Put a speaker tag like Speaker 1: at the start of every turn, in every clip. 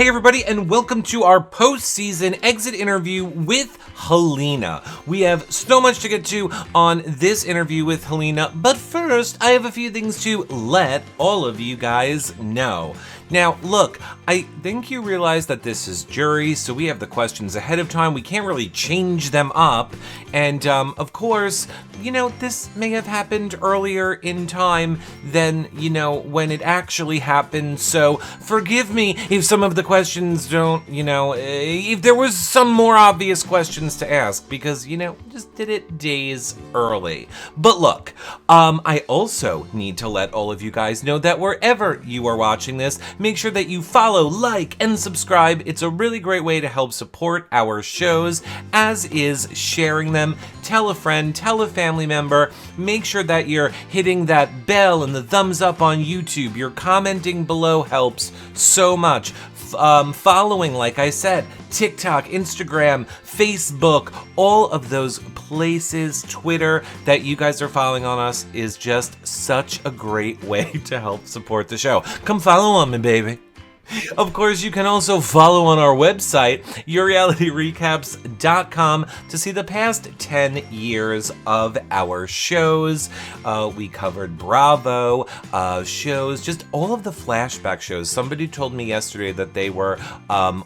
Speaker 1: Hey everybody, and welcome to our post-season exit interview with Haleena. We have so much to get to on this interview with Haleena, but first, I have a few things to let all of you guys know. Now, look, I think you realize that this is jury, so we have the questions ahead of time. We can't really change them up. And, of course, this may have happened earlier in time than, when it actually happened. So forgive me if some of the questions don't, if there was some more obvious questions to ask, because, just did it days early. But look, I also need to let all of you guys know that wherever you are watching this, make sure that you follow, like, and subscribe. It's a really great way to help support our shows, as is sharing them. Tell a friend, tell a family member. Make sure that you're hitting that bell and the thumbs up on YouTube. Your commenting below helps so much. Following, like I said, TikTok, Instagram, Facebook, all of those places, Twitter, that you guys are following on us is just such a great way to help support the show. Come follow on me, baby. Of course, you can also follow on our website, yourrealityrecaps.com, to see the past 10 years of our shows. We covered Bravo shows, just all of the flashback shows. Somebody told me yesterday that they were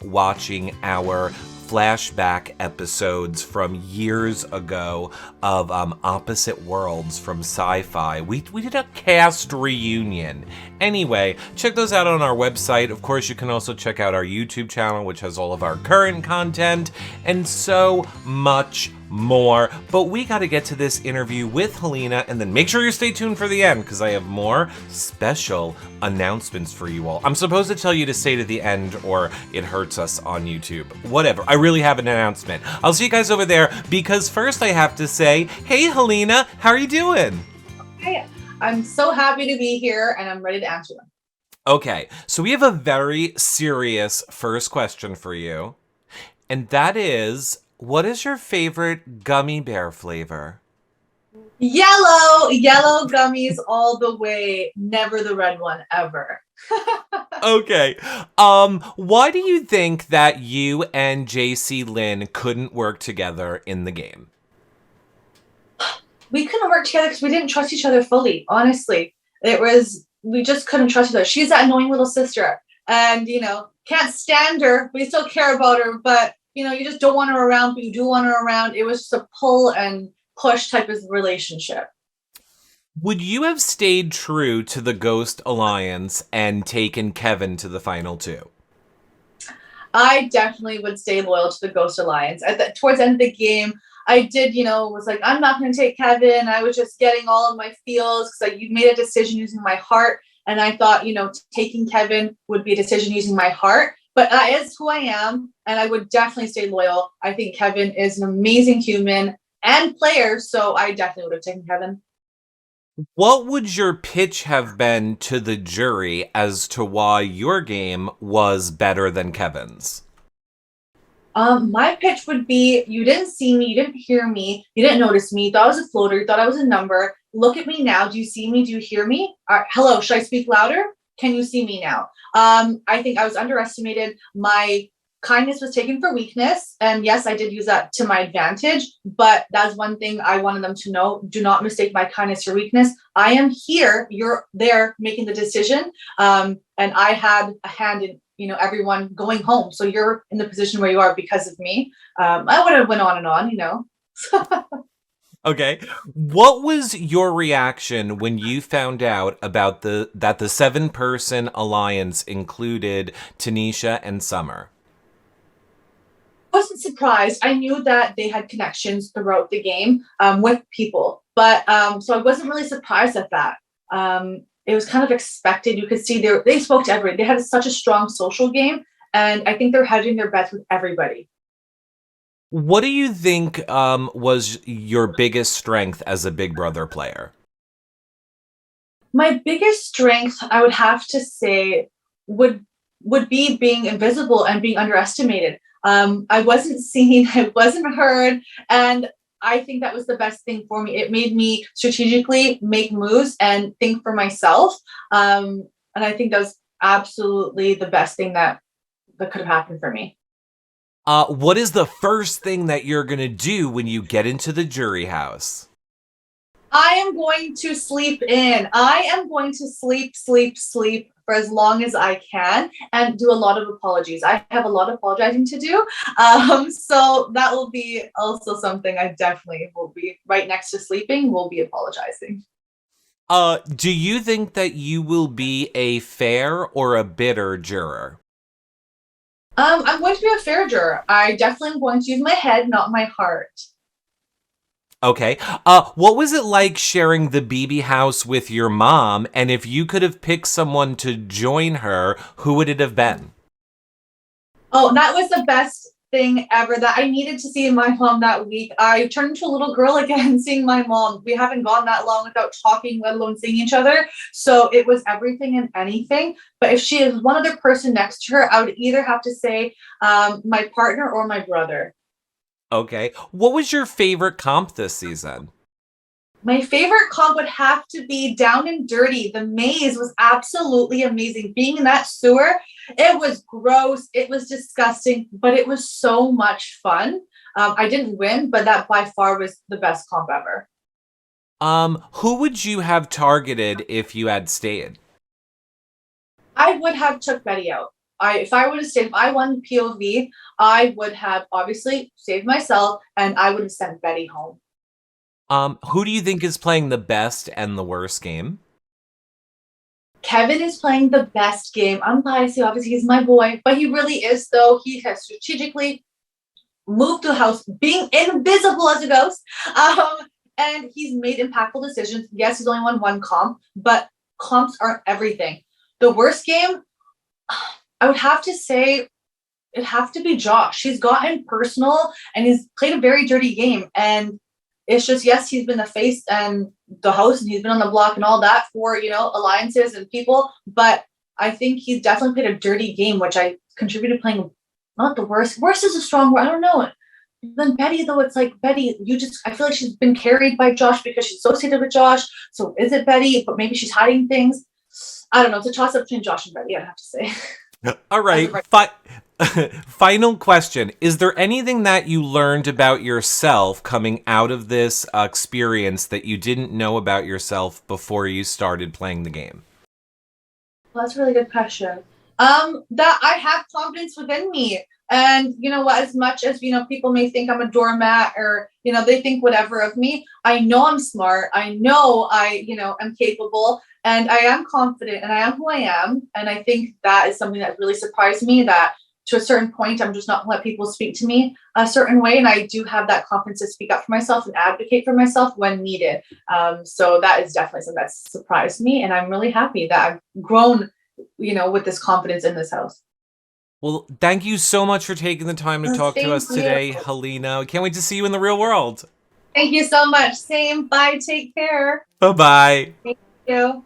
Speaker 1: watching our flashback episodes from years ago of Opposite Worlds from Sci-Fi. We did a cast reunion. Anyway, check those out on our website. Of course, you can also check out our YouTube channel, which has all of our current content and so much more. But we got to get to this interview with Haleena, and then make sure you stay tuned for the end, because I have more special announcements for you all. I'm supposed to tell you to stay to the end or it hurts us on YouTube. Whatever, I really have an announcement. I'll see you guys over there, because first I have to say, hey Haleena, how are you doing?
Speaker 2: Hey, I'm so happy to be here, and I'm ready to answer them.
Speaker 1: Okay, so we have a very serious first question for you, and that is, what is your favorite gummy bear flavor?
Speaker 2: Yellow gummies all the way. Never the red one, ever.
Speaker 1: Okay. Why do you think that you and JC Lynn couldn't work together in the game?
Speaker 2: We couldn't work together because we didn't trust each other fully, honestly. We just couldn't trust each other. She's that annoying little sister, and, can't stand her, but you still care about her, but, you just don't want her around, but you do want her around. It was just a pull and push type of relationship.
Speaker 1: Would you have stayed true to the Ghost Alliance and taken Kevin to the final two?
Speaker 2: I definitely would stay loyal to the Ghost Alliance. Towards the end of the game, I did, was like, I'm not going to take Kevin. I was just getting all of my feels because you made a decision using my heart. And I thought, taking Kevin would be a decision using my heart. But that is who I am. And I would definitely stay loyal. I think Kevin is an amazing human and player. So I definitely would have taken Kevin.
Speaker 1: What would your pitch have been to the jury as to why your game was better than Kevin's?
Speaker 2: My pitch would be, you didn't see me, you didn't hear me, you didn't notice me, you thought I was a floater, you thought I was a number. Look at me now. Do you see me? Do you hear me? Hello, should I speak louder? Can you see me now? I think I was underestimated. My kindness was taken for weakness. And yes, I did use that to my advantage, but that's one thing I wanted them to know. Do not mistake my kindness for weakness. I am here. You're there making the decision. And I had a hand in, everyone going home. So you're in the position where you are because of me. I would have went on and on.
Speaker 1: Okay. What was your reaction when you found out about that the 7-person alliance included Tanisha and Summer?
Speaker 2: Wasn't surprised. I knew that they had connections throughout the game with people, but so I wasn't really surprised at that. It was kind of expected. You could see they spoke to everybody. They had such a strong social game, and I think they're hedging their bets with everybody.
Speaker 1: What do you think was your biggest strength as a Big Brother player?
Speaker 2: My biggest strength, I would have to say, would be being invisible and being underestimated. I wasn't seen, I wasn't heard, and I think that was the best thing for me. It made me strategically make moves and think for myself. And I think that was absolutely the best thing that that could have happened for me.
Speaker 1: What is the first thing that you're going to do when you get into the jury house?
Speaker 2: I am going to sleep in. I am going to sleep for as long as I can and do a lot of apologies. I have a lot of apologizing to do. So that will be also something I definitely will be right next to sleeping, will be apologizing.
Speaker 1: Do you think that you will be a fair or a bitter juror?
Speaker 2: I'm going to be a fair juror. I definitely am going to use my head, not my heart.
Speaker 1: Okay. What was it like sharing the BB house with your mom? And if you could have picked someone to join her, who would it have been?
Speaker 2: Oh, that was the best thing ever that I needed to see my mom that week. I turned into a little girl again seeing my mom. We haven't gone that long without talking, let alone seeing each other. So it was everything and anything. But if she is one other person next to her, I would either have to say my partner or my brother.
Speaker 1: Okay. What was your favorite comp this season?
Speaker 2: My favorite comp would have to be Down and Dirty. The maze was absolutely amazing. Being in that sewer, it was gross. It was disgusting, but it was so much fun. I didn't win, but that by far was the best comp ever.
Speaker 1: Who would you have targeted if you had stayed?
Speaker 2: I would have took Betty out. If I would have stayed, if I won POV, I would have obviously saved myself and I would have sent Betty home.
Speaker 1: Who do you think is playing the best and the worst game?
Speaker 2: Kevin is playing the best game. I'm biased, obviously he's my boy, but he really is though. He has strategically moved to the house, being invisible as a ghost. And he's made impactful decisions. Yes, he's only won one comp, but comps aren't everything. The worst game, I would have to say it'd have to be Josh. He's gotten personal and he's played a very dirty game. And it's just, yes, he's been the face and the host and he's been on the block and all that for, alliances and people. But I think he's definitely played a dirty game, which I contributed playing not the worst. Worst is a strong word. I don't know. Then Betty, though, it's like, Betty, I feel like she's been carried by Josh because she's associated with Josh. So is it Betty? But maybe she's hiding things. I don't know. It's a toss up between Josh and Betty, I'd have to say.
Speaker 1: All right. Final question. Is there anything that you learned about yourself coming out of this experience that you didn't know about yourself before you started playing the game?
Speaker 2: Well, that's a really good question. That I have confidence within me. And you know what, as much as, people may think I'm a doormat or, they think whatever of me, I know I'm smart. I know I'm capable and I am confident and I am who I am. And I think that is something that really surprised me, that to a certain point, I'm just not going to let people speak to me a certain way. And I do have that confidence to speak up for myself and advocate for myself when needed. So that is definitely something that surprised me. And I'm really happy that I've grown, with this confidence in this house.
Speaker 1: Well, thank you so much for taking the time to talk to us today, Haleena. Can't wait to see you in the real world.
Speaker 2: Thank you so much. Same. Bye. Take care.
Speaker 1: Bye-bye.
Speaker 2: Thank you.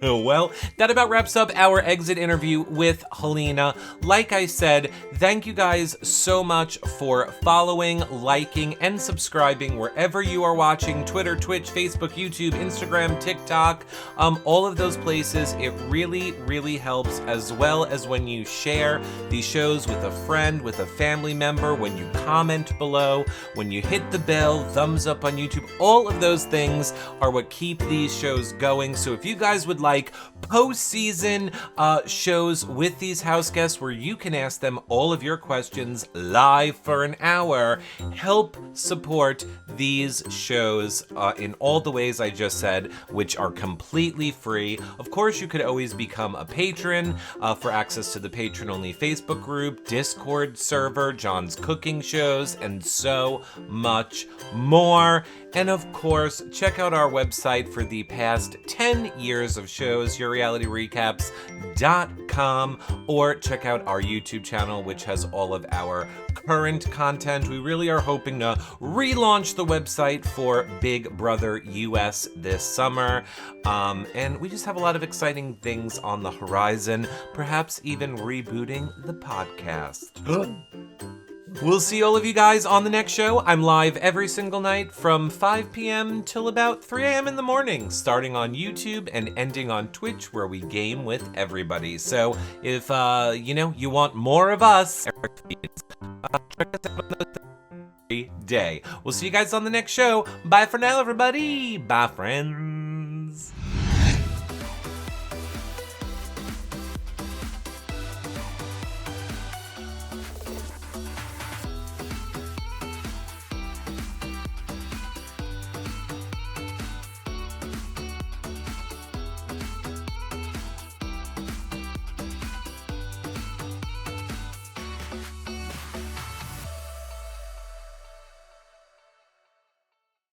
Speaker 1: Well, that about wraps up our exit interview with Haleena. Like I said, thank you guys so much for following, liking, and subscribing wherever you are watching. Twitter, Twitch, Facebook, YouTube, Instagram, TikTok, all of those places. It really, really helps, as well as when you share these shows with a friend, with a family member, when you comment below, when you hit the bell, thumbs up on YouTube. All of those things are what keep these shows going. So if you guys would like post-season shows with these house guests where you can ask them all of your questions live for an hour, help support these shows in all the ways I just said, which are completely free. Of course, you could always become a patron for access to the patron-only Facebook group, Discord server, John's cooking shows, and so much more. And of course, check out our website for the past 10 years of shows, yourrealityrecaps.com, or check out our YouTube channel, which has all of our current content. We really are hoping to relaunch the website for Big Brother US this summer. And we just have a lot of exciting things on the horizon, perhaps even rebooting the podcast. We'll see all of you guys on the next show. I'm live every single night from 5 p.m. till about 3 a.m. in the morning, starting on YouTube and ending on Twitch, where we game with everybody. So if, you want more of us, check us out on those every day. We'll see you guys on the next show. Bye for now, everybody. Bye, friends.